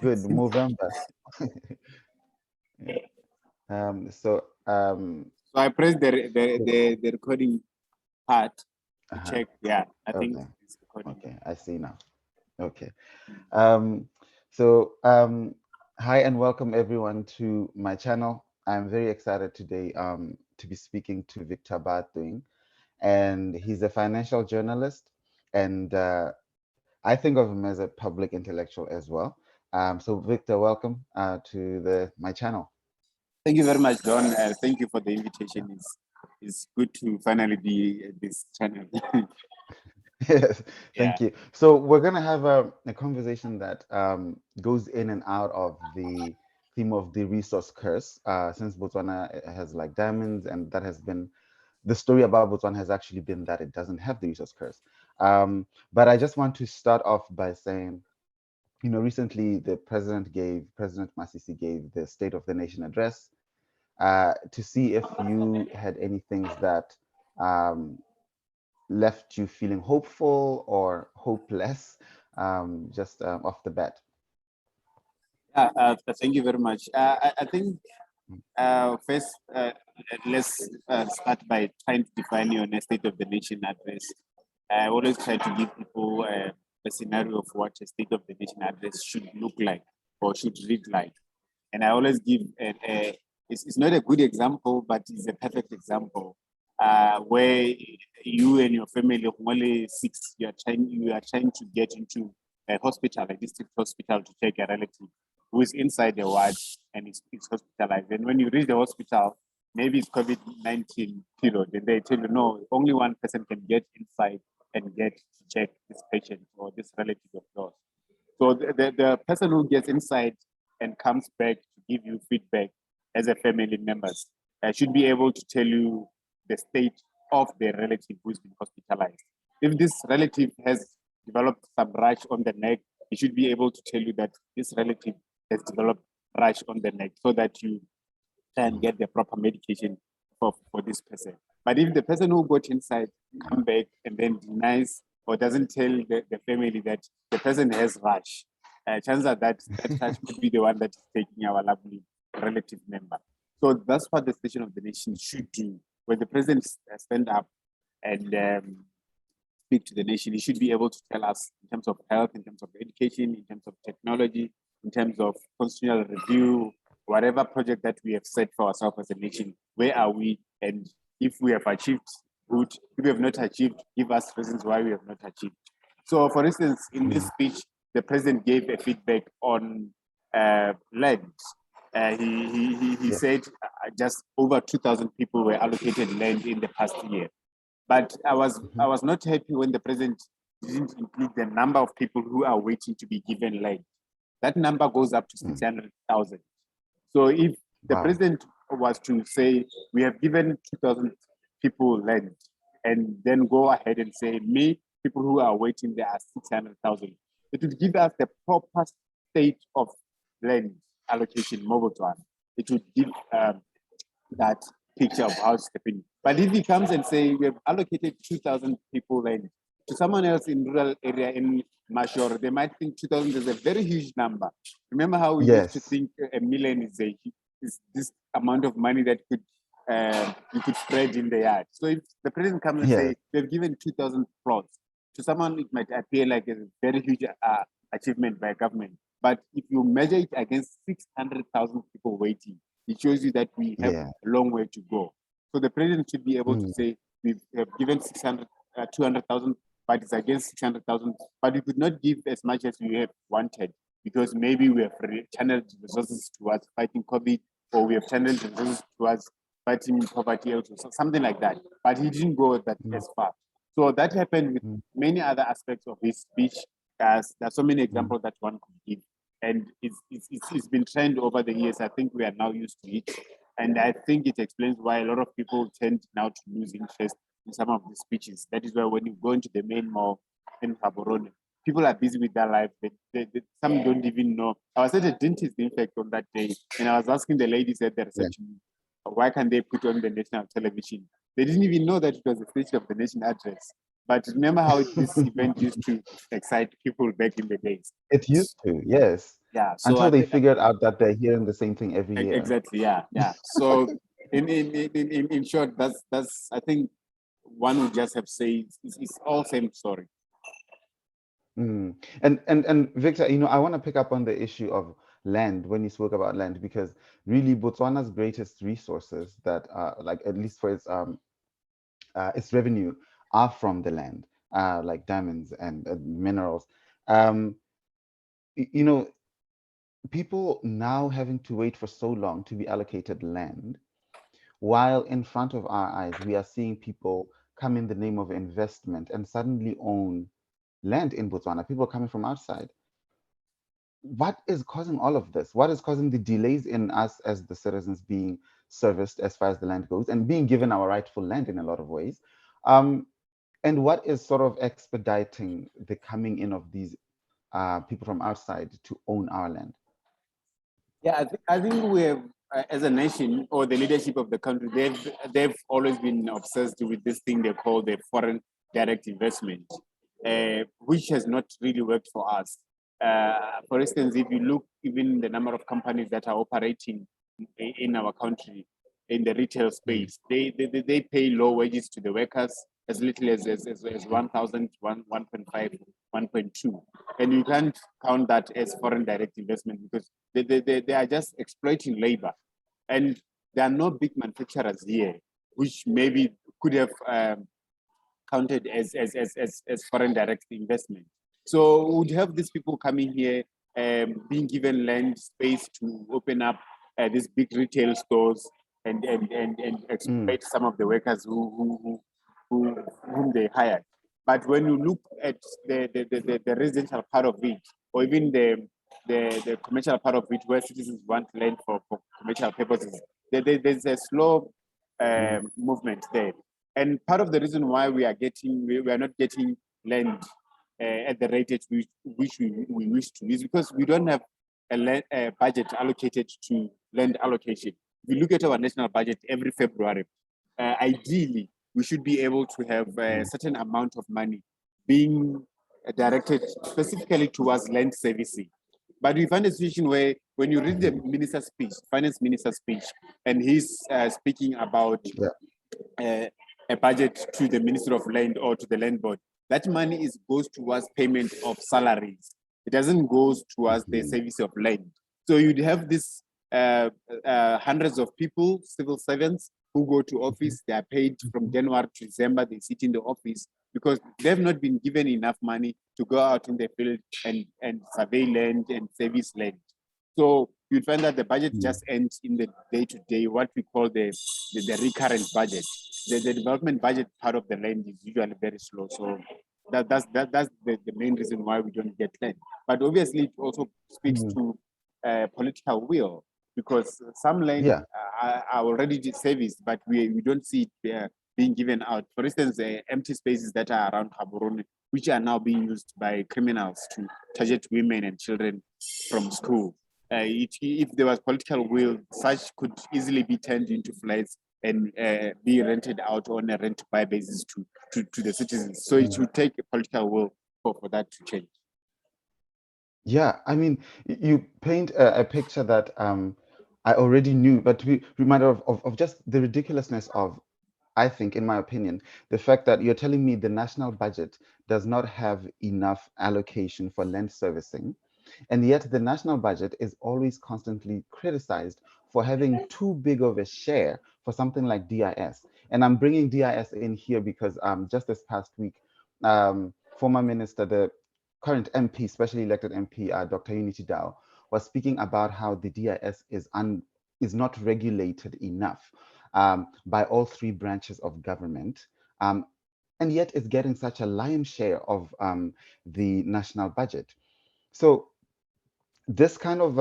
Good, Movember. Yeah. Um, so, um, So I pressed so- the recording part to uh-huh. check. Yeah, I think Okay, it's recording. okay, I see now. Okay. Um, so, hi and welcome everyone to my channel. I'm very excited today to be speaking to Victor Baatweng, and he's a financial journalist, and I think of him as a public intellectual as well. So, Victor, welcome to my channel. Thank you very much, Don. Thank you for the Yeah. invitation. It's good to finally be at this channel. Yes, Yeah. thank you. So we're gonna have a conversation that goes in and out of the theme of the resource curse, since Botswana has like diamonds, and that has been the story about Botswana has actually been that it doesn't have the resource curse. But I just want to start off by saying, recently the President Masisi gave the State of the Nation address, to see if you had any things that um, left you feeling hopeful or hopeless, just off the bat. Thank you very much. I think first, let's start by trying to define your State of the Nation address. I always try to give people a scenario of what a State of the Nation address should look like or should read like. And I always give it's not a good example, but it's a perfect example where you and your family of only six, you are trying to get into a hospital, a district hospital, to take a relative who is inside the ward and is hospitalized. And when you reach the hospital, maybe it's COVID-19 period, and they tell you, no, only one person can get inside and get to check this patient or this relative of yours. So the person who gets inside and comes back to give you feedback as a family members should be able to tell you the state of the relative who's been hospitalized. If this relative has developed some rash on the neck, he should be able to tell you that this relative has developed rash on the neck so that you can get the proper medication for this person. But if the person who got inside come back and then denies or doesn't tell the family that the person has rash, chances are that that rash could be the one that is taking our lovely relative member. So that's what the Station of the Nation should do. When the president stand up and speak to the nation, he should be able to tell us in terms of health, in terms of education, in terms of technology, in terms of constitutional review, whatever project that we have set for ourselves as a nation, where are we? And if we have achieved, good. If we have not achieved, give us reasons why we have not achieved. So, for instance, in this speech, the president gave a feedback on land. He Yes. said just over 2,000 people were allocated land in the past year. But I was not happy when the president didn't include the number of people who are waiting to be given land. That number goes up to 600,000. So if the Wow. president was to say, we have given 2,000 people land, and then go ahead and say, me, people who are waiting, there are 600,000, it would give us the proper state of land allocation in Mobotswana. It would give that picture of how it's happening. But if he comes and say we have allocated 2,000 people land to someone else in rural area in Mashor, they might think 2,000 is a very huge number. Remember how we used to Yes. think a million is this amount of money that could you could spread in the yard. So if the president comes and Yes. say we've given 2,000 plots to someone, it might appear like a very huge achievement by government. But if you measure it against 600,000 people waiting, it shows you that we have Yeah. a long way to go. So the president should be able to Mm. say, we have given 200,000, but it's against 600,000, but we could not give as much as we have wanted because maybe we have channeled resources towards fighting COVID, or we have channeled resources towards fighting poverty, also, so something like that. But he didn't go that as far. So that happened with Mm. many other aspects of his speech. As there are so many Mm. examples that one could give, and it's been trend over the years. I think we are now used to it, and I think it explains why a lot of people tend now to lose interest in some of the speeches. That is why when you go into the main mall in Gaborone, people are busy with their life. Some don't even know. I was at a dentist, in fact, on that day, and I was asking the ladies at the Yeah. reception, why can't they put on the national television? They didn't even know that it was the State of the Nation address. But remember how this event used to excite people back in the days. It used to, yes. Yeah. So Until I they think figured out that they're hearing the same thing every year. exactly. Yeah. Yeah. So in short, that's I think one would just have to say it's all same story. Mm. And Victor, I want to pick up on the issue of land when you spoke about land, because really Botswana's greatest resources that like at least for its revenue are from the land, like diamonds and minerals. Um, y- you know, people now having to wait for so long to be allocated land, while in front of our eyes we are seeing people come in the name of investment and suddenly own land in Botswana. People coming from outside. What is causing all of this? What is causing the delays in us as the citizens being serviced as far as the land goes and being given our rightful land in a lot of ways? Um, and what is sort of expediting the coming in of these people from outside to own our land? Yeah, I think we have, as a nation or the leadership of the country, they've always been obsessed with this thing they call the foreign direct investment, which has not really worked for us. For instance, if you look even the number of companies that are operating in our country in the retail Mm, space, they pay low wages to the workers as little as 1,000, 1.5, 1.2. And you can't count that as foreign direct investment because they are just exploiting labor. And there are no big manufacturers here, which maybe could have counted as foreign direct investment. So we would have these people coming here, being given land space to open up these big retail stores and mm, exploit some of the workers whom they hired. But when you look at the residential part of it, or even the commercial part of it, where citizens want land for commercial purposes, there's a slow mm, movement there. And part of the reason why we are not getting land at the rate at which we wish to is because we don't have a budget allocated to land allocation. If you look at our national budget every February, ideally we should be able to have a mm, certain amount of money being directed specifically towards land servicing. But we find a situation where when you read the minister's speech, finance minister's speech, and he's speaking about yeah. uh, a budget to the Minister of Land or to the Land Board, that money goes towards payment of salaries. It doesn't go towards the Mhm, service of land. So you'd have this hundreds of people, civil servants, who go to mhm, office. They are paid from mhm, January to December. They sit in the office because they've not been given enough money to go out in the field and survey land and service land. So you'd find that the budget mm, just ends in the day-to-day, what we call the recurrent budget. The development budget part of the land is usually very slow. So that's the main reason why we don't get land. But obviously, it also speaks mm. to political will because some land Yeah. are already serviced, but we don't see it being given out. For instance, the empty spaces that are around Gaborone, which are now being used by criminals to target women and children from school. If there was political will, such could easily be turned into flats and be rented out on a rent by basis to the citizens. So it Mm. would take a political will for that to change. Yeah, I mean, you paint a picture that I already knew, but to be reminded of just the ridiculousness of, I think, in my opinion, the fact that you're telling me the national budget does not have enough allocation for land servicing, and yet the national budget is always constantly criticized for having too big of a share for something like DIS. And I'm bringing DIS in here because just this past week, former minister, the current MP, specially elected MP, Dr. Unity Dow, was speaking about how the DIS is not regulated enough by all three branches of government. And yet it's getting such a lion's share of the national budget. So this kind of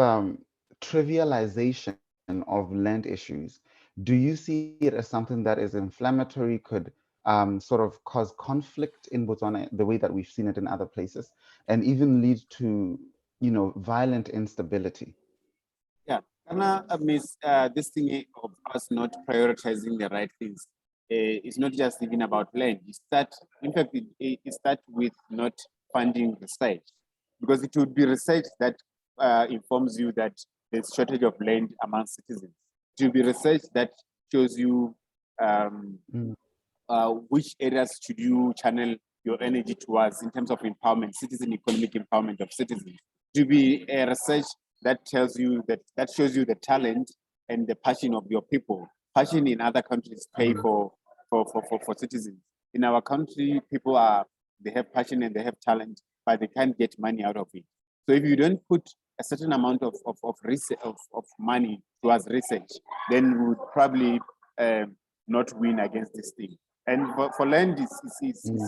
trivialization of land issues, do you see it as something that is inflammatory, could sort of cause conflict in Botswana the way that we've seen it in other places, and even lead to, violent instability? Yeah, Ghana miss this thing of us not prioritizing the right things. It's not just even about land. In fact, it starts with not funding research because it would be research that informs you that there's shortage of land among citizens. It will be research that shows you which areas should you channel your energy towards in terms of empowerment, citizen economic empowerment of citizens. To be a research that tells you that shows you the talent and the passion of your people. Passion in other countries pay for citizens. In our country, people they have passion and they have talent, but they can't get money out of it. So if you don't put a certain amount of money towards research, then we would probably not win against this thing. And for land, it's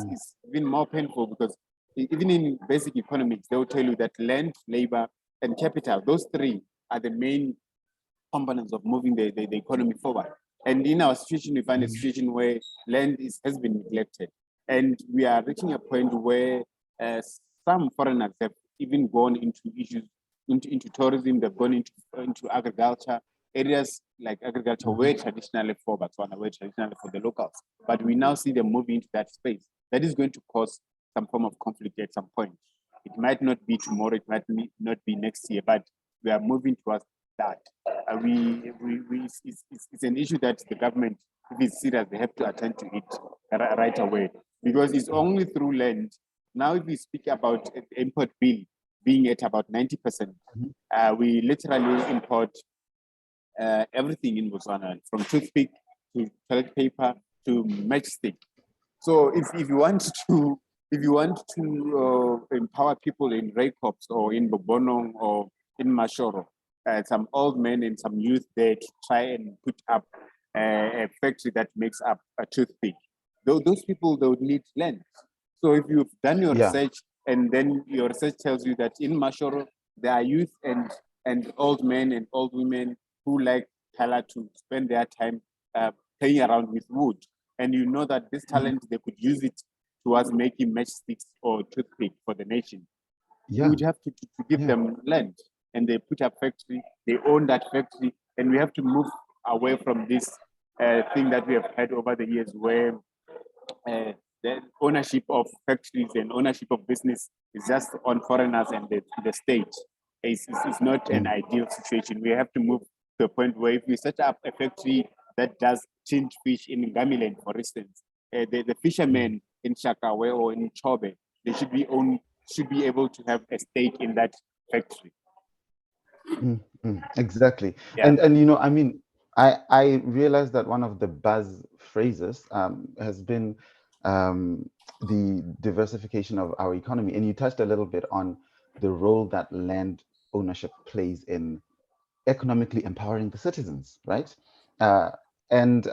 even more painful because even in basic economics, they will tell you that land, labor, and capital, those three are the main components of moving the economy forward. And in our situation, we find a situation where land has been neglected. And we are reaching a point where some foreigners have even gone into issues, into tourism, they've gone into agriculture, areas like agriculture were traditionally for Botswana, were traditionally for the locals. But we now see them moving into that space. That is going to cause some form of conflict at some point. It might not be tomorrow, it might not be next year, but we are moving towards that. It's an issue that the government, if it's serious, they have to attend to it right away, because it's only through land. Now, if we speak about the import bill being at about 90%, we literally import everything in Botswana, from toothpick to toilet paper to matchstick. So if you want to empower people in Reikops or in Bobonong or in Mashoro, some old men and some youth there to try and put up a factory that makes up a toothpick. Those people, they would need land. So if you've done your research and then your research tells you that in Mashoro, there are youth and old men and old women who like color to spend their time playing around with wood. And you know that this talent, they could use it towards making matchsticks or toothpick for the nation. You would have to give them land, and they put up factory, they own that factory, and we have to move away from this thing that we have had over the years where the ownership of factories and ownership of business is just on foreigners and the state. It's not an ideal situation. We have to move to a point where if we set up a factory that does tinned fish in Ngamiland, for instance, the fishermen in Shakawe or in Chobe, they should be able to have a stake in that factory. Exactly. And you know, I mean, I realized that one of the buzz phrases has been the diversification of our economy, and you touched a little bit on the role that land ownership plays in economically empowering the citizens, right? And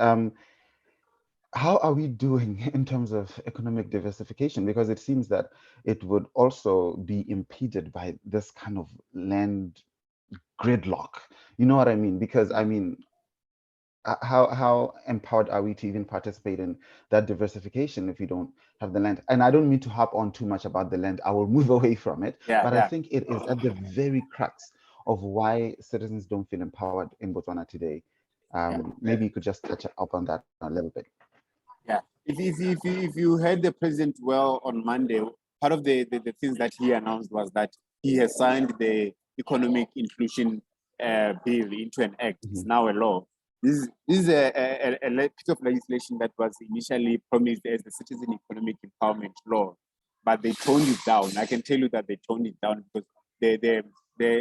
how are we doing in terms of economic diversification? Because it seems that it would also be impeded by this kind of land gridlock. You know what I mean? Because I mean, how empowered are we to even participate in that diversification if we don't have the land? And I don't mean to harp on too much about the land. I will move away from it. But I think it is at the very crux of why citizens don't feel empowered in Botswana today. Maybe you could just touch up on that a little bit. Yeah, if you heard the president well on Monday, part of the things that he announced was that he has signed the economic inclusion bill into an act. It's now a law. This is a piece of legislation that was initially promised as the Citizen Economic Empowerment Law, but they toned it down. I can tell you that they toned it down because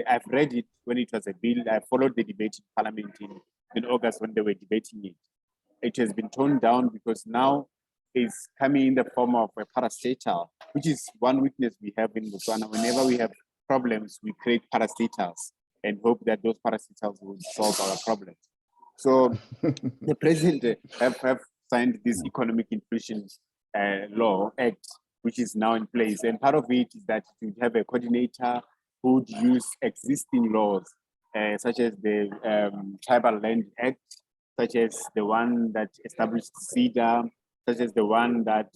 I've read it when it was a bill. I followed the debate in Parliament in August when they were debating it. It has been toned down because now it's coming in the form of a parastatal, which is one weakness we have in Botswana. Whenever we have problems, we create parastatals and hope that those parastatals will solve our problems. So the president have signed this economic inclusion law act, which is now in place. And part of it is that you have a coordinator who would use existing laws, such as the Tribal Land Act, such as the one that established CEDA, such as the one that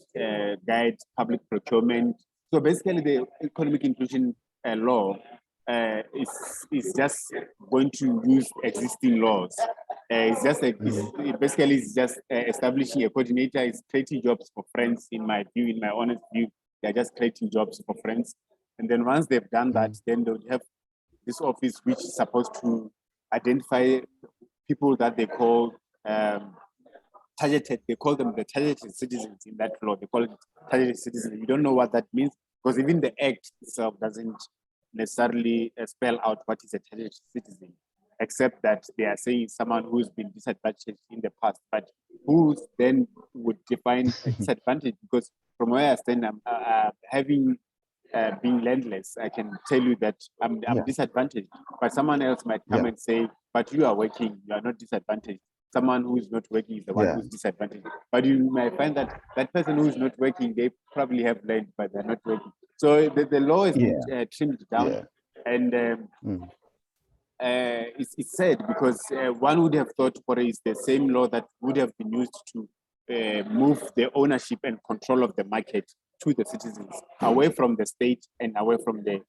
guides public procurement. So basically, the economic inclusion law is just going to use existing laws. It's just establishing a coordinator. It's creating jobs for friends. In my view, in my honest view, they're just creating jobs for friends. And then once they've done that, then they would have this office which is supposed to identify people that they call targeted. They call them the targeted citizens in that law. They call it targeted citizens. We don't know what that means because even the act itself doesn't necessarily spell out what is a targeted citizen, except that they are saying someone who's been disadvantaged in the past, but who then would define a disadvantage? Because from where I stand, I'm having being landless, I can tell you that I'm disadvantaged. But someone else might come and say, but you are working, you are not disadvantaged. Someone who is not working is the one who's disadvantaged. But you might find that that person who is not working, they probably have land, but they're not working. So the law has been trimmed down. And it's sad because one would have thought for it's the same law that would have been used to move the ownership and control of the market to the citizens, away from the state and away from the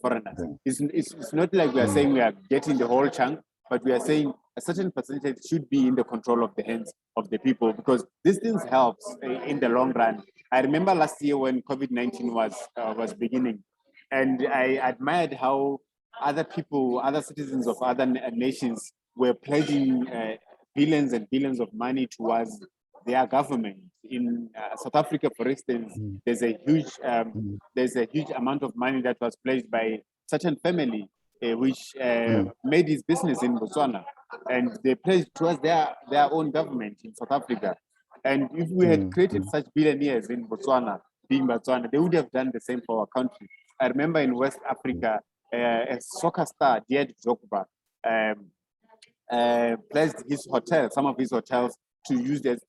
foreigners. It's not like we are saying we are getting the whole chunk, but we are saying a certain percentage should be in the control of the hands of the people, because these things helps in the long run. I remember last year when COVID-19 was beginning, and I admired how other people, other citizens of other nations were pledging billions and billions of money towards their government. In South Africa, for instance, there's a huge amount of money that was pledged by certain family which made his business in Botswana, and they pledged towards their own government in South Africa. And if we had created such billionaires in Botswana, being Botswana, they would have done the same for our country. I remember in West Africa, a soccer star, Diet Drogba, pledged his hotel, some of his hotels, to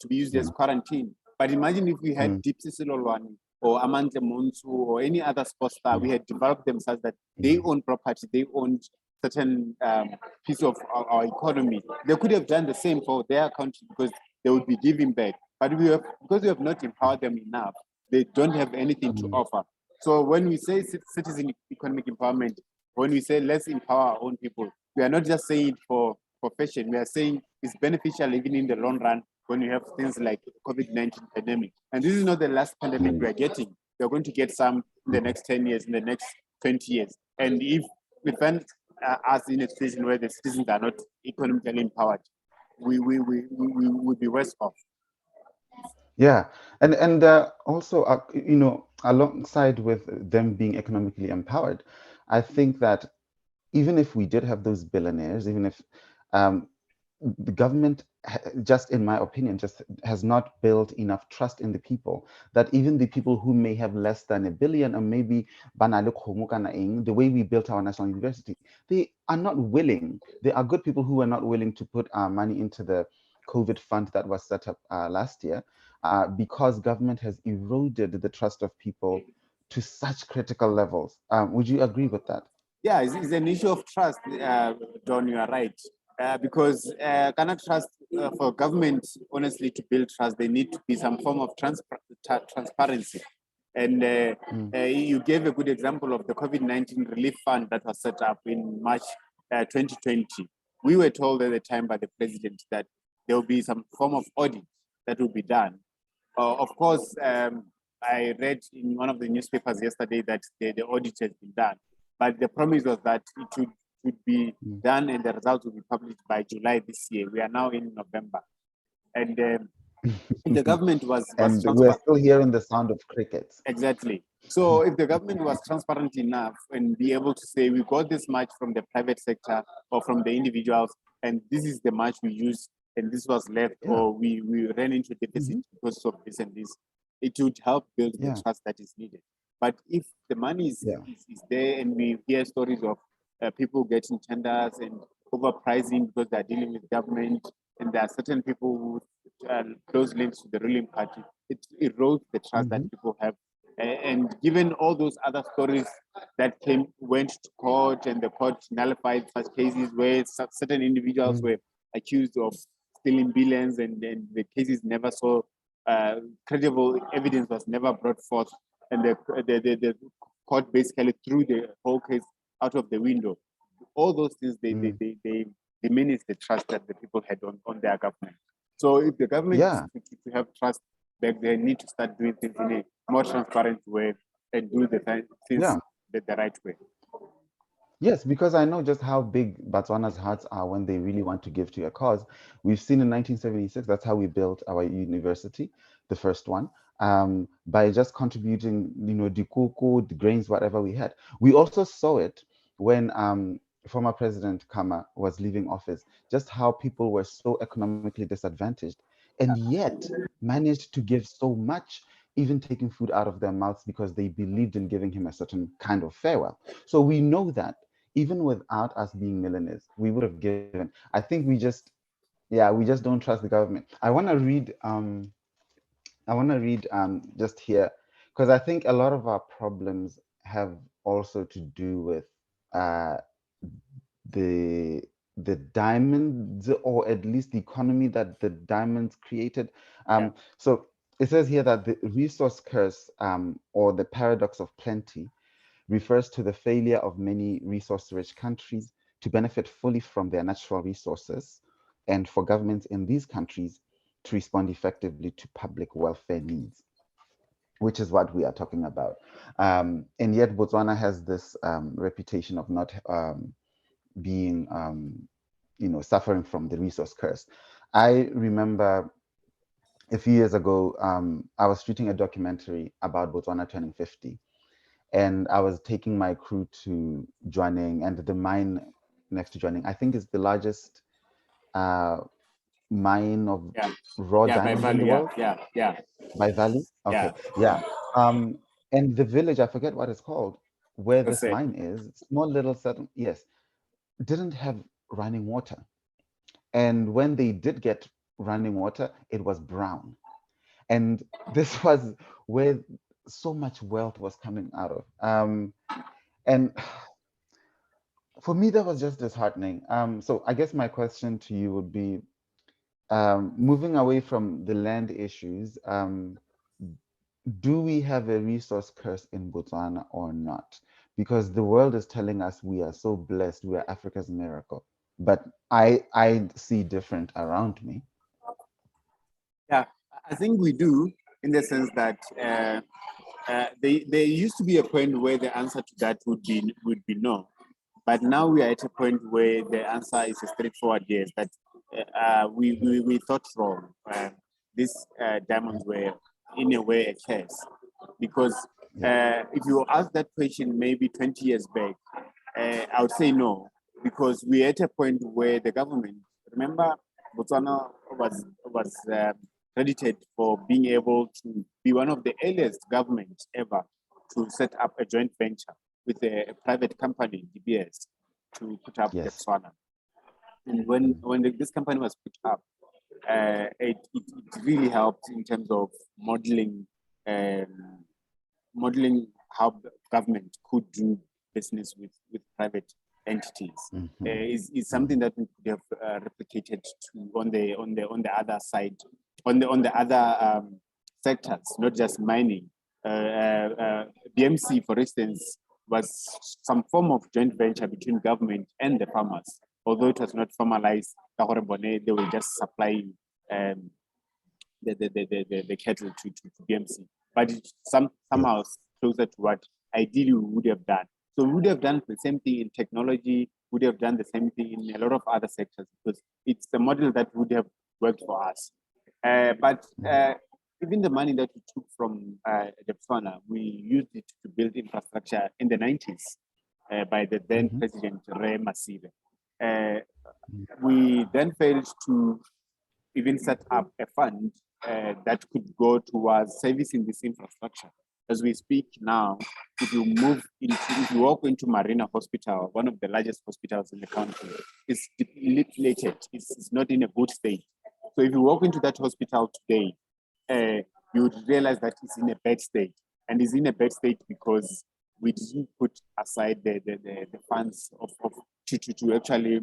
be used as quarantine. But imagine if we had Dipsy Silolwane or Amante Monsu or any other sports star, we had developed them such that they own property, they owned certain piece of our economy. They could have done the same for their country because they would be giving back. But because we have not empowered them enough, they don't have anything to offer. So when we say citizen economic empowerment, when we say let's empower our own people, we are not just saying it for fashion. We are saying it's beneficial even in the long run when you have things like COVID-19 pandemic. And this is not the last pandemic we are getting. We are going to get some in the next 10 years, in the next 20 years. And if we find us in a situation where the citizens are not economically empowered, we would be worse off. Yeah, and also, alongside with them being economically empowered, I think that even if we did have those billionaires, even if the government, just in my opinion, just has not built enough trust in the people, that even the people who may have less than $1 billion, or maybe the way we built our national university, they are not willing. There are good people who are not willing to put money into the COVID fund that was set up last year, because government has eroded the trust of people to such critical levels. Would you agree with that? Yeah, it's an issue of trust, Don, you are right. Because cannot trust for government, honestly, to build trust, they need to be some form of transparency. And you gave a good example of the COVID-19 relief fund that was set up in March 2020. We were told at the time by the president that there will be some form of audit that will be done. Of course, I read in one of the newspapers yesterday that the audit has been done, but the promise was that it should be done and the results will be published by July this year. We are now in November. And the government was and we're still hearing the sound of crickets. Exactly. So if the government was transparent enough and be able to say, we got this much from the private sector or from the individuals, and this is the much we used, and this was left, or we ran into deficit because of this and this, it would help build the trust that is needed. But if the money is there and we hear stories of people getting tenders and overpricing because they're dealing with government, and there are certain people who close links to the ruling party, it erodes the trust that people have. And given all those other stories that went to court, and the court nullified such cases where certain individuals were accused of stealing billions, and the cases never saw credible evidence was never brought forth, and the court basically threw the whole case out of the window. All those things they diminish the trust that the people had on their government. So if the government to have trust, they need to start doing things in a more transparent way and do the things the right way. Yes, because I know just how big Botswana's hearts are when they really want to give to a cause. We've seen in 1976, that's how we built our university, the first one, by just contributing, the cocoa, the grains, whatever we had. We also saw it when former President Kama was leaving office, just how people were so economically disadvantaged and yet managed to give so much, even taking food out of their mouths because they believed in giving him a certain kind of farewell. So we know that even without us being millionaires, we would have given. I think we just don't trust the government. I want to read just here because I think a lot of our problems have also to do with uh, the the diamonds, or at least the economy that the diamonds created. Yeah, So it says here that the resource curse, or the paradox of plenty, refers to the failure of many resource-rich countries to benefit fully from their natural resources, and for governments in these countries to respond effectively to public welfare needs, which is what we are talking about. And yet Botswana has this reputation of not being, suffering from the resource curse. I remember a few years ago, I was shooting a documentary about Botswana turning 50, and I was taking my crew to Jwaneng, and the mine next to Jwaneng, I think, is the largest uh, mine of yeah, raw yeah. By diamonds in the value, yeah, world yeah, yeah, by value. yeah. Okay, yeah. Um, and the village, I forget what it's called, where That's this it. mine is, small little settle, yes, didn't have running water. And when they did get running water, it was brown. And this was where so much wealth was coming out of. And for me, that was just disheartening. So I guess my question to you would be, moving away from the land issues, do we have a resource curse in Botswana or not? Because the world is telling us we are so blessed, we are Africa's miracle. But I see different around me. Yeah, I think we do, in the sense that there used to be a point where the answer to that would be no, but now we are at a point where the answer is a straightforward yes. That we thought wrong. These diamonds were in a way a curse, because Yeah. if you ask that question maybe 20 years back, I would say no, because we're at a point where the government, remember, Botswana was credited for being able to be one of the earliest governments ever to set up a joint venture with a private company, DBS, to put up the Yes. Botswana. And this company was put up, it really helped in terms of um, modeling how the government could do business with private entities. Hmm. Is something Hmm. that we could have replicated to on the other side, on the other sectors, not just mining. BMC, for instance, was some form of joint venture between government and the farmers, although it was not formalized. They were just supplying um, the cattle to BMC, but somehow Yes. closer to what ideally we would have done. So we would have done the same thing in technology, would have done the same thing in a lot of other sectors, because it's the model that would have worked for us. But Mhm. even the money that we took from the Botswana, we used it to build infrastructure in the 90s by the then Mhm. President Ray Masive. Uh, Mhm. we then failed to even set up a fund that could go towards servicing this infrastructure. As we speak now, if you walk into Marina Hospital, one of the largest hospitals in the country, it's depleted. It's not in a good state. So if you walk into that hospital today, you would realize that it's in a bad state, and it's in a bad state because we didn't put aside the funds to actually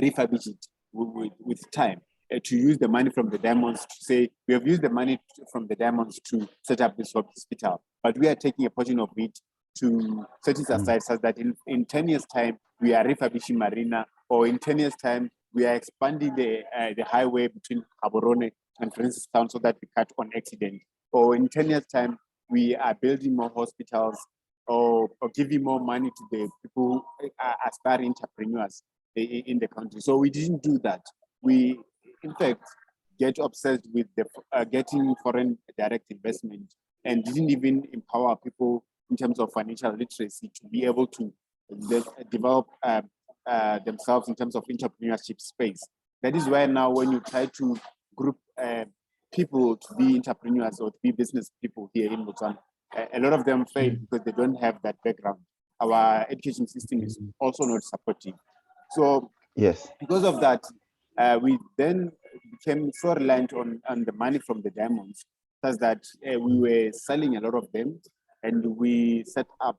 refurbish it with time, to use the money from the diamonds to say we have used the money from the diamonds to set up this hospital, but we are taking a portion of it to set it Mhm. aside so that in 10 years time we are refurbishing Marina, or in 10 years time we are expanding the highway between Gaborone and Francis Town so that we cut on accident, or in 10 years time we are building more hospitals or giving more money to the people who are aspiring entrepreneurs in the country. So we didn't do that. We, in fact, get obsessed with the getting foreign direct investment and didn't even empower people in terms of financial literacy to be able to develop themselves in terms of entrepreneurship space. That is why now when you try to group people to be entrepreneurs or to be business people here in Botswana, a lot of them fail because they don't have that background. Our education system is also not supportive. So Yes. because of that, we then became so reliant on the money from the diamonds, such that we were selling a lot of them, and we set up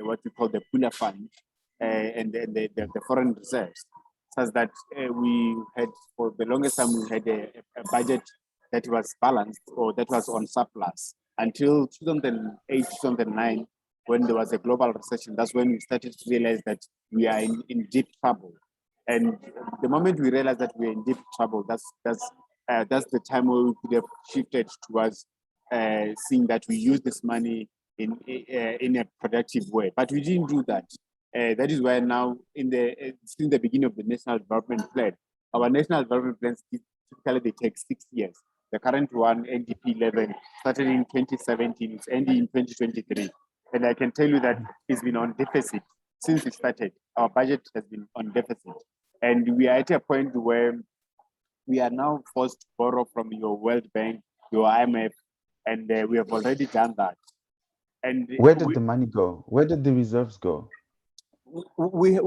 what we call the Pula Fund and the foreign reserves, such that we had, for the longest time, we had a budget that was balanced or that was on surplus until 2008, 2009, when there was a global recession. That's when we started to realize that we are in deep trouble. And the moment we realized that we're in deep trouble, that's the time where we could have shifted towards seeing that we use this money in a productive way. But we didn't do that. That is why now, since the beginning of the National Development Plan, our National Development Plans typically they take 6 years. The current one, NDP 11, started in 2017, it's ending in 2023. And I can tell you that it's been on deficit since it started. Our budget has been on deficit. And we are at a point where we are now forced to borrow from your World Bank, your IMF, and we have already done that. And Where did the money go? Where did the reserves go? we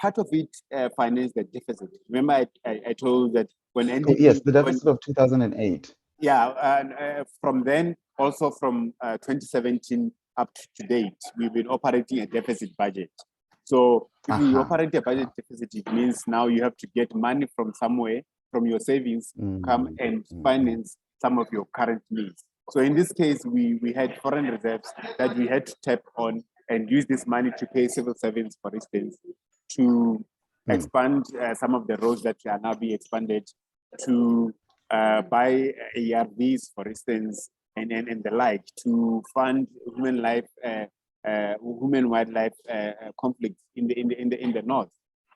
part of it financed the deficit. Remember, I told you that when NDP, Yes, the deficit of 2008. yeah, and from then also from 2017 up to date, we've been operating a deficit budget. So if you operate a budget deficit, it means now you have to get money from somewhere, from your savings, come and finance some of your current needs. So in this case, we had foreign reserves that we had to tap on and use this money to pay civil servants, for instance, to expand some of the roads that are now being expanded, to buy ARVs, for instance, and the like, to fund human life, human wildlife conflicts in the north,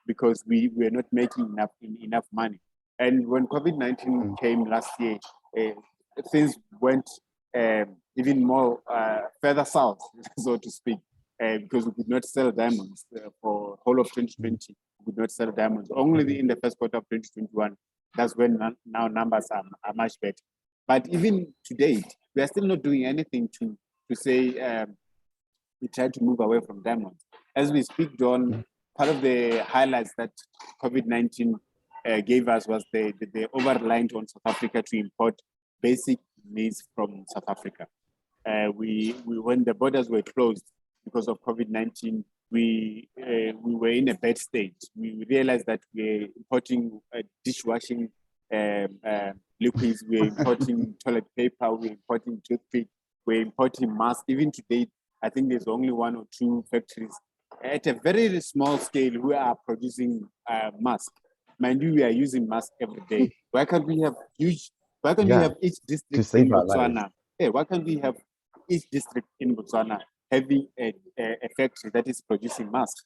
because we were not making enough money. And when COVID-19 came last year, things went even more further south, so to speak, because we could not sell diamonds for whole of 2020. We could not sell diamonds. Only in the first quarter of 2021, that's when now numbers are much better. But even to date, we are still not doing anything to say we try to move away from diamonds. As we speak, John, part of the highlights that COVID-19 gave us was the over-reliance on South Africa to import basic needs from South Africa. We when the borders were closed because of COVID-19, we were in a bad state. We realized that we're importing dishwashing liquids, we're importing toilet paper, we're importing toothpick, we're importing masks. Even today, I think there's only 1 or 2 factories at a very small scale who are producing masks. Mind you, we are using masks every day. Why can't we have huge? Why can't we have each district in Botswana? Hey, why can't we have each district in Botswana having a factory that is producing masks?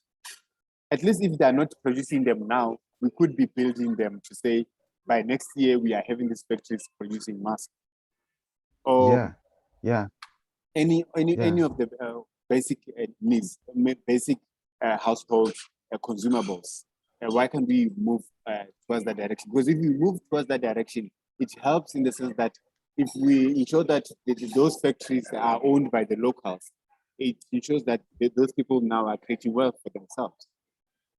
At least if they are not producing them now, we could be building them to say by next year we are having these factories producing masks. Or any of the basic needs, basic household consumables. Why can't we move towards that direction? Because if we move towards that direction, it helps in the sense that if we ensure that those factories are owned by the locals, it ensures that those people now are creating wealth for themselves.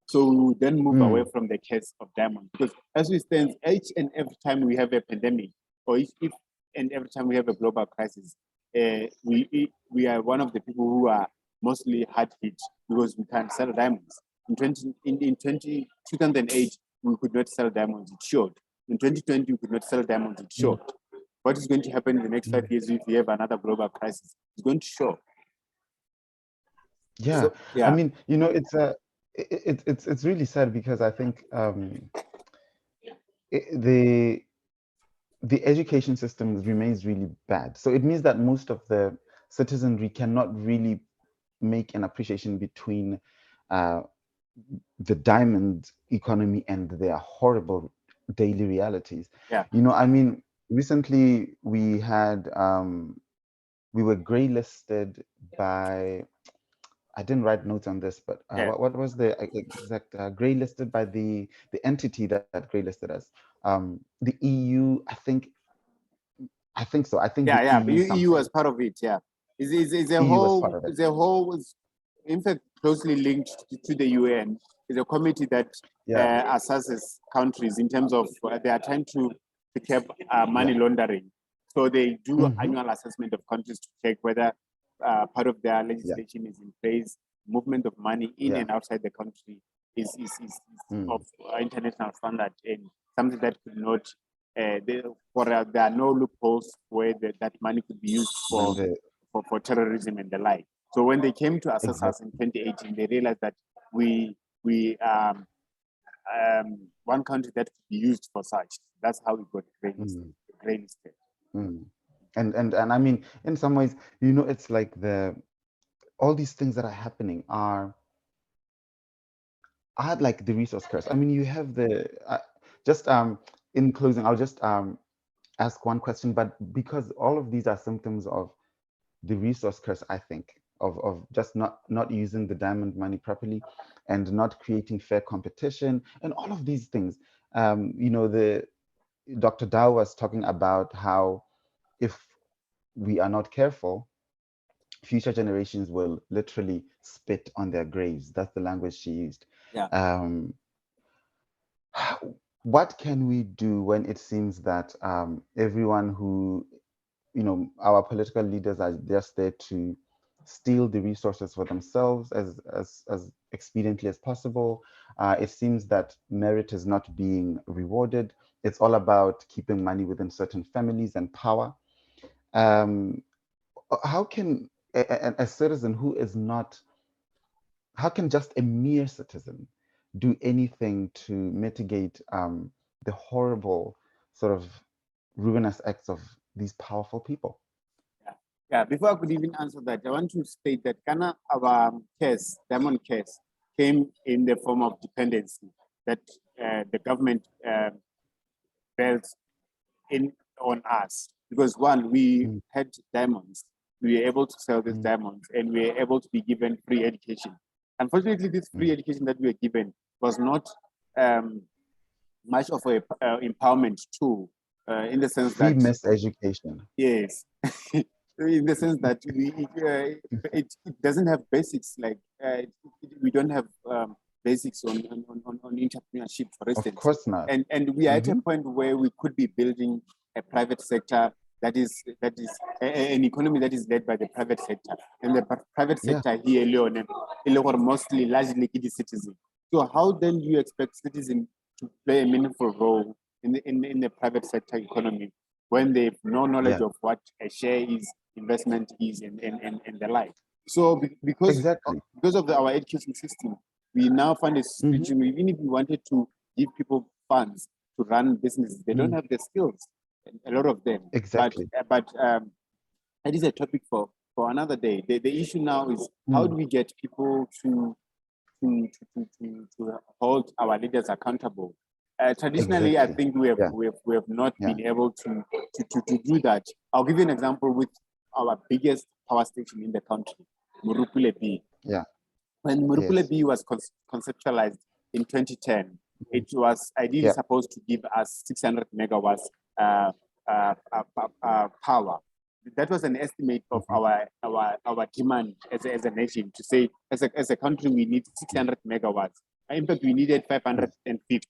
So we then move away from the case of diamond. Because as we stand, each and every time we have a pandemic, or if and every time we have a global crisis, we are one of the people who are mostly hard hit because we can't sell diamonds. In 2008, we could not sell diamonds, it showed. In 2020, we could not sell diamonds, it showed. What is going to happen in the next 5 years if we have another global crisis? It's going to show. Yeah, so, I mean, you know, it's really sad because I think the education system remains really bad. So it means that most of the citizenry cannot really make an appreciation between uh, the diamond economy and their horrible daily realities. Yeah. You know, I mean, recently we were gray listed by, I didn't write notes on this, but Yeah. what was the exact gray listed by the entity that gray listed us? The EU, I think so. I think the Yeah. But EU EU was something. part of it. Yeah. It's a EU was part whole, of it. in fact, closely linked to the UN. It's a committee that Yeah, assesses countries in terms of they are trying to curb money yeah. laundering. So they do Hmm. annual assessment of countries to check whether part of their Yeah, legislation is in place, movement of money in yeah. and outside the country is of Mm. international standard and something that could not, there are no loopholes where that money could be used When the for terrorism and the like. So when they came to assess us in exactly. 2018, they realized that we one country that could be used for such. That's how we got Mm, gray listed. mm. And I mean, in some ways, you know, it's like all these things that are happening are like the resource curse. I mean, you have just in closing, I'll just ask one question, but because all of these are symptoms of the resource curse, I think, of just not using the diamond money properly and not creating fair competition and all of these things. You know, the Dr. Dow was talking about how if we are not careful, future generations will literally spit on their graves. That's the language she used. Yeah. Um, what can we do when it seems that everyone who, you know, our political leaders are just there to steal the resources for themselves as expediently as possible? It seems that merit is not being rewarded. It's all about keeping money within certain families and power. Um, how can a citizen who is not, how can just a mere citizen do anything to mitigate the horrible sort of ruinous acts of these powerful people? Yeah. Yeah. Before I could even answer that, I want to state that Ghana, our diamond case, came in the form of dependency that the government built in on us. Because one, we Mm, had diamonds, we were able to sell these mm, diamonds, and we were able to be given free education. Unfortunately, this free mm. education that we were given was not um, much of a empowerment tool, in the sense Free that, miseducation. yes, in the sense that it doesn't have basics like we don't have basics on entrepreneurship, for Of instance, course not. and we are at a Hmm. point where we could be building a private sector that is an economy that is led by the private sector, and the private Yeah, sector here alone, mostly largely it is citizen. So how then do you expect citizens to play a meaningful role in the private sector economy when they have no knowledge yeah, of what a share is, investment is, and the like? So exactly. because of our education system, we now find a Hmm. situation where even if we wanted to give people funds to run businesses, they don't Mm, have the skills, a lot of them. But exactly. that is a topic for another day. The issue now is how do Mm, we get people to hold our leaders accountable. Traditionally, I exactly. think Yeah, we have not yeah, been able to do that. I'll give you an example with our biggest power station in the country, Murupule B. yeah. When Murupule Yes. B was conceptualized in 2010, Mm, it was ideally yeah. supposed to give us 600 megawatts uh, power. That was an estimate of Hmm. our demand as a nation, to say as a country we need Mm, 600 megawatts. In fact, we needed mm, 550.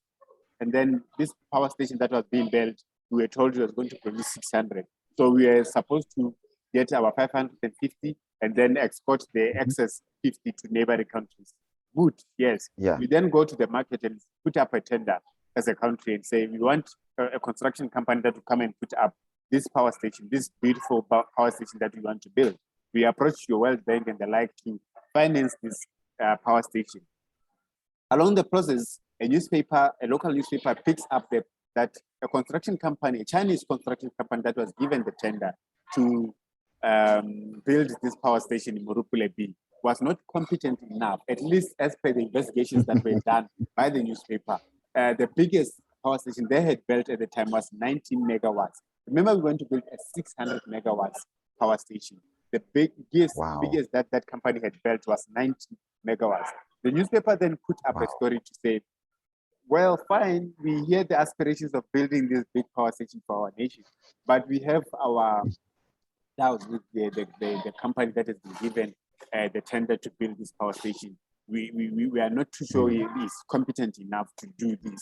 And then this power station that was being built, we were told it was going to produce 600. So we were supposed to get our 550 and then export the mhm. excess 50 to neighboring countries. Good, yes. Yeah, We then go to the market and put up a tender as a country and say, we want a construction company that will come and put up this power station, this beautiful power station that we want to build. We approach your World Bank and the like to finance this power station. Along the process, a local newspaper picks up that a construction company, a Chinese construction company that was given the tender to build this power station in Morupule B, was not competent enough, at least as per the investigations that were done by the newspaper. The biggest power station they had built at the time was 19 megawatts. Remember, we went to build a 600 megawatts power station. The Wow. biggest that company had built was 90 megawatts. The newspaper then put up a Wow. story to say, well, fine, we hear the aspirations of building this big power station for our nation, but we have our doubts with the company that has been given the tender to build this power station. We are not too sure he is competent enough to do this.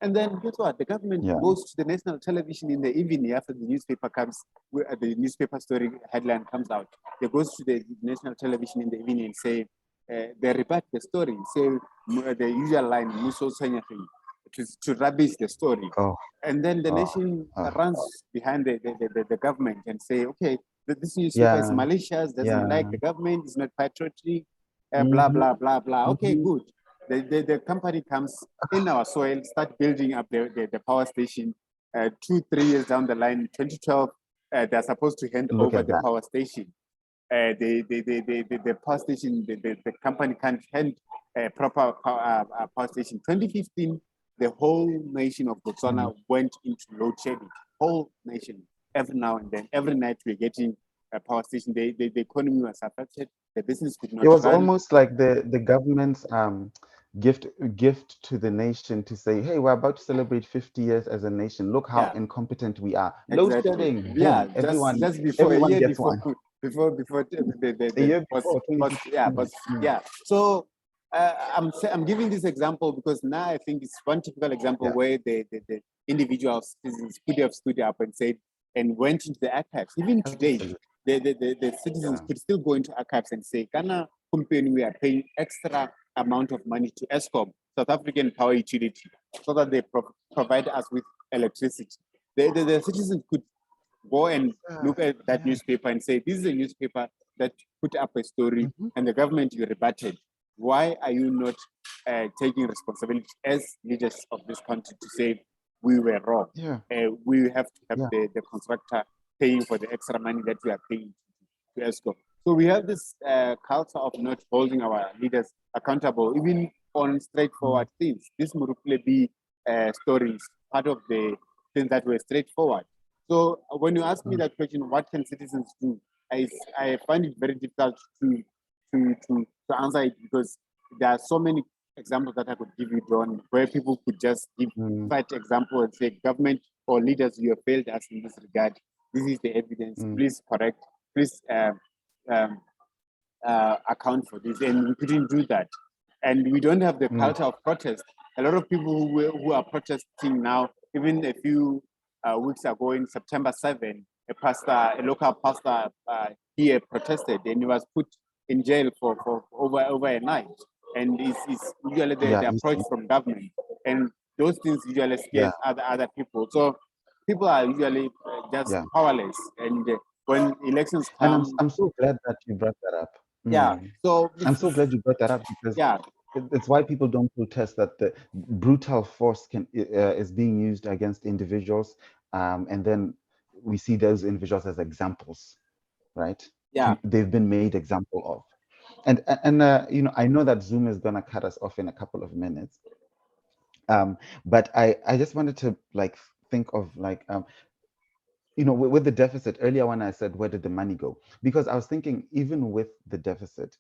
And then guess what? The government Yeah. goes to the national television in the evening after the newspaper comes, the newspaper story headline comes out. They goes to the national television in the evening and say, they rebut the story, say the usual line, Muso Sanyahi, to rubbish the story. Oh. And then the Oh. nation Oh. runs behind the government and say, okay, this newspaper is Yeah. malicious, doesn't Yeah. like the government, is not patriotic, blah, Mm-hmm. blah, blah, blah. Okay, Mm-hmm. good. The company comes in our soil, start building up the power station. 2-3 years down the line, 2012, they're supposed to hand Look over at the that. power station. The power station, the company can't hand a proper power station. 2015, the whole nation of Botswana went into load shedding. Whole nation, every now and then, every night we're getting a power station. The economy was affected. The business could not It was run. almost like the government's gift gift to the nation to say, hey, we're about to celebrate 50 years as a nation. Look how Yeah, incompetent we are. Load exactly. shedding, Yeah, boom. just before, a Everyone year gets before, one. before A year before yeah, 2015. yeah. So I'm giving this example because now I think it's one typical example Yeah. where the individual citizens could have stood up and said and went into the archives. Even today, Absolutely. the citizens Yeah. could still go into archives and say, Ghana company, we are paying extra amount of money to ESCOM, South African Power Utility, so that they provide us with electricity. The citizens could go and Yeah. look at that Yeah. newspaper and say, this is a newspaper that put up a story Mhm. and the government you rebutted. Why are you not taking responsibility as leaders of this country to say we were wrong? Yeah. We have to have Yeah. the contractor paying for the extra money that we are paying to ESCO. So we have this culture of not holding our leaders accountable, even on straightforward things. This Murukule stories, part of the things that were straightforward. So when you ask me Mm. that question, what can citizens do? I find it very difficult to answer it because there are so many examples that I could give you, John, where people could just give Mm. such example and say, government or leaders, you have failed us in this regard. This is the evidence. Mm. Please correct. Please um, account for this. And we couldn't do that. And we don't have the Mm. culture of protest. A lot of people who are protesting now, even a few weeks ago in September 7, a local pastor here protested and he was put in jail for over a night. And it's usually Yeah. the approach Easy. from government. And those things usually Yeah. scare other people. So people are usually just Yeah. powerless. And when elections And come, I'm so glad that you brought that up. yeah. Mm. So I'm so glad you brought that up because yeah, it's why people don't protest that the brutal force is being used against individuals, and then we see those individuals as examples, right? yeah, They've been made example of, and I know that Zoom is gonna cut us off in a couple of minutes, but I just wanted to like think of like with the deficit earlier when I said where did the money go, because I was thinking even with the deficit.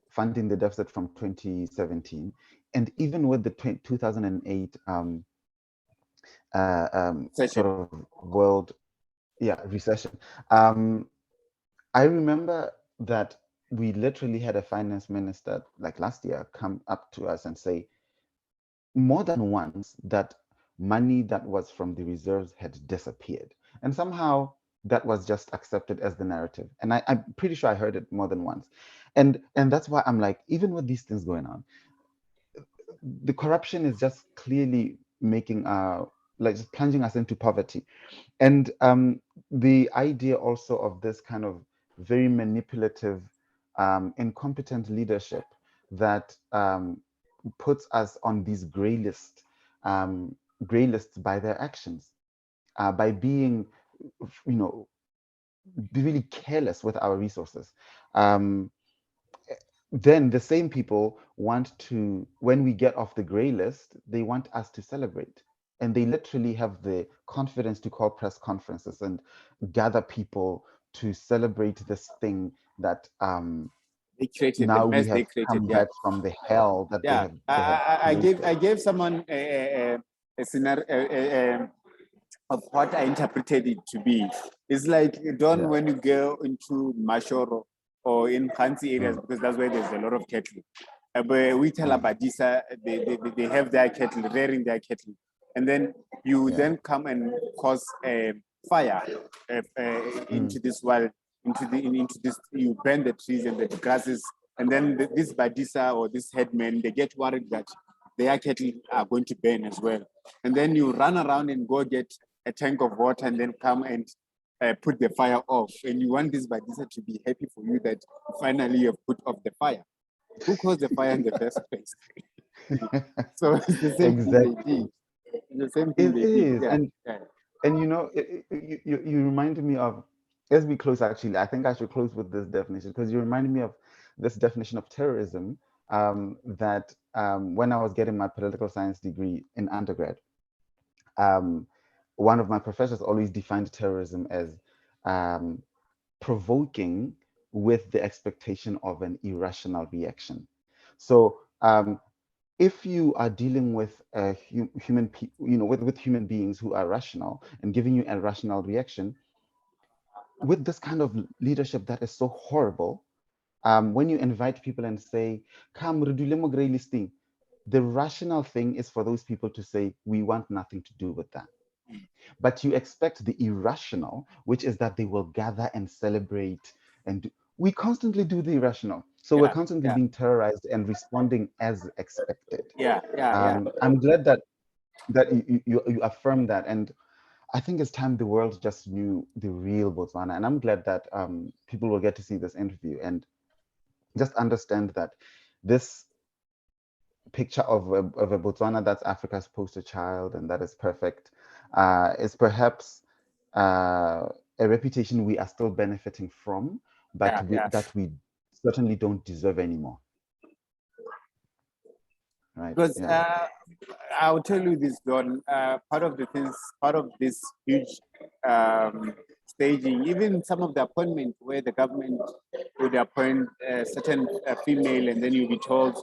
Funding the deficit from 2017, and even with the 2008 sort session. of world, yeah, recession. Um, I remember that we literally had a finance minister like last year come up to us and say more than once that money that was from the reserves had disappeared, and somehow that was just accepted as the narrative. And I'm pretty sure I heard it more than once, and that's why I'm like, even with these things going on, the corruption is just clearly making like just plunging us into poverty. And the idea also of this kind of very manipulative incompetent leadership that puts us on these gray lists by their actions, by being you know be really careless with our resources. then the same people want to, when we get off the gray list, they want us to celebrate. And they literally have the confidence to call press conferences and gather people to celebrate this thing that They created the now we mess they have created. come Yeah. back from the hell that Yeah. they had I created. gave someone a scenario of what I interpreted it to be. It's like, Yeah. when you go into Mashoro or in fancy areas, Mm, because that's where there's a lot of cattle. But we tell mm, Abadisa, they have their cattle, rearing their cattle. And then you yeah. then come and cause a fire Mm, into this world, into this, you burn the trees and the grasses. And then this Badisa or this headman, they get worried that their cattle are going to burn as well. And then you run around and go get a tank of water and then come and put the fire off. And you want this Badisa to be happy for you that finally you've put off the fire. Who caused the fire in the first place? So it's the same thing they did. exactly. It's the same thing It they did. is. Yeah. Yeah. And you reminded me of, as we close, actually, I think I should close with this definition because you reminded me of this definition of terrorism that when I was getting my political science degree in undergrad, um, one of my professors always defined terrorism as um, provoking with the expectation of an irrational reaction. So if you are dealing with with human beings who are rational and giving you a rational reaction, with this kind of leadership that is so horrible, when you invite people and say, "Come, re dule mo grey listing," the rational thing is for those people to say, "We want nothing to do with that." But you expect the irrational, which is that they will gather and celebrate and do. We constantly do the irrational. So we're Yeah. constantly Yeah. being terrorized and responding as expected. Yeah. Yeah. Yeah. I'm glad that you affirm that, and I think it's time the world just knew the real Botswana. And I'm glad that people will get to see this interview and just understand that this picture of a Botswana that's Africa's poster child and that is perfect is perhaps a reputation we are still benefiting from, but Yeah. Yeah. that we certainly don't deserve anymore. Right? Because Yeah. I'll tell you this, Don. Part of this huge staging, even some of the appointments where the government would appoint a certain female, and then you'll be told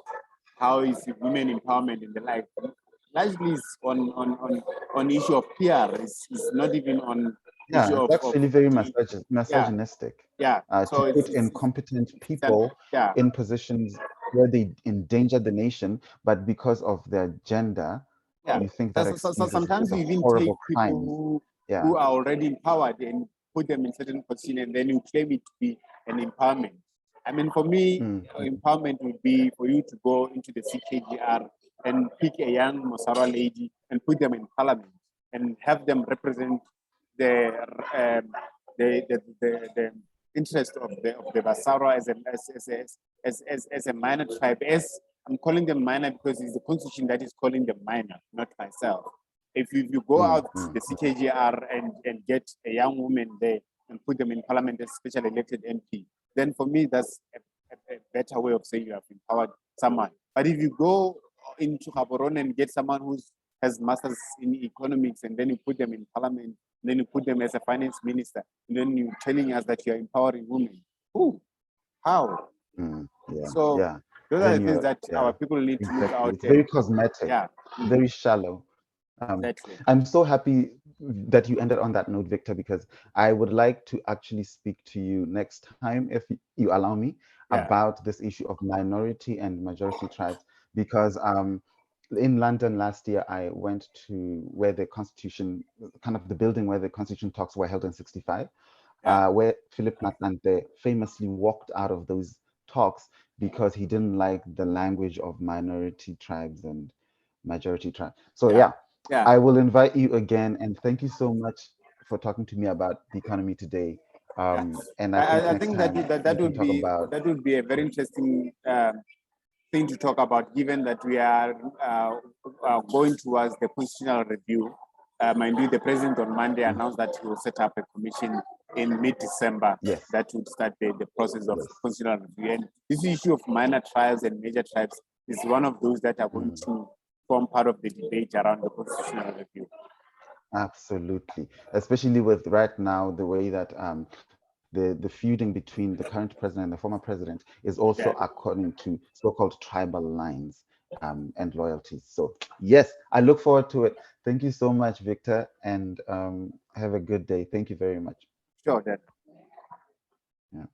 how is women empowerment in the life. Largely is on issue of PR. It's not even on Yeah, issue it's of actually very yeah, misogynistic yeah. to So put incompetent people yeah. in positions where they endanger the nation, but because of their gender, Yeah. you think that So excuses sometimes the you even take horrible people crimes. who Yeah. are already empowered and put them in certain position, and then you claim it to be an empowerment. I mean, for me, Mm, mm, empowerment would be for you to go into the CKGR and pick a young Mosara lady and put them in parliament and have them represent the um, the interest of the Basara as a minor tribe. As I'm calling them minor because it's the constitution that is calling them minor, not myself. If you go mm, out mm, the CKGR and get a young woman there and put them in parliament as special elected MP, then for me that's a better way of saying you have empowered someone. But if you go into Gaborone and get someone who has masters in economics and then you put them in parliament, then you put them as a finance minister, and then you're telling us that you're empowering women. Who? How? yeah, So yeah. those are Then the things you're, that our yeah, people need to look exactly. out It's and very cosmetic, yeah, very shallow. exactly. I'm so happy that you ended on that note, Victor, because I would like to actually speak to you next time, if you allow me, Yeah, about this issue of minority and majority tribes. Because in London last year, I went to where the Constitution, kind of the building where the Constitution talks were held in 65, yeah, where Philip Natlante famously walked out of those talks because he didn't like the language of minority tribes and majority tribes. So yeah, yeah, yeah. I will invite you again, and thank you so much for talking to me about the economy today. Yeah. And I think I next think that time we can talk about. that would be a very interesting thing to talk about, given that we are going towards the constitutional review. Mind you, the president on Monday announced that he will set up a commission in mid-December, Yes, that would start the process of yes. constitutional review. And this issue of minor tribes and major tribes is one of those that are going to form part of the debate around the constitutional review. Absolutely, especially with right now the way that the feuding between the current president and the former president is also Yeah. according to so-called tribal lines and loyalties. So yes, I look forward to it. Thank you so much, Victor, and have a good day. Thank you very much. Sure, then. Yeah.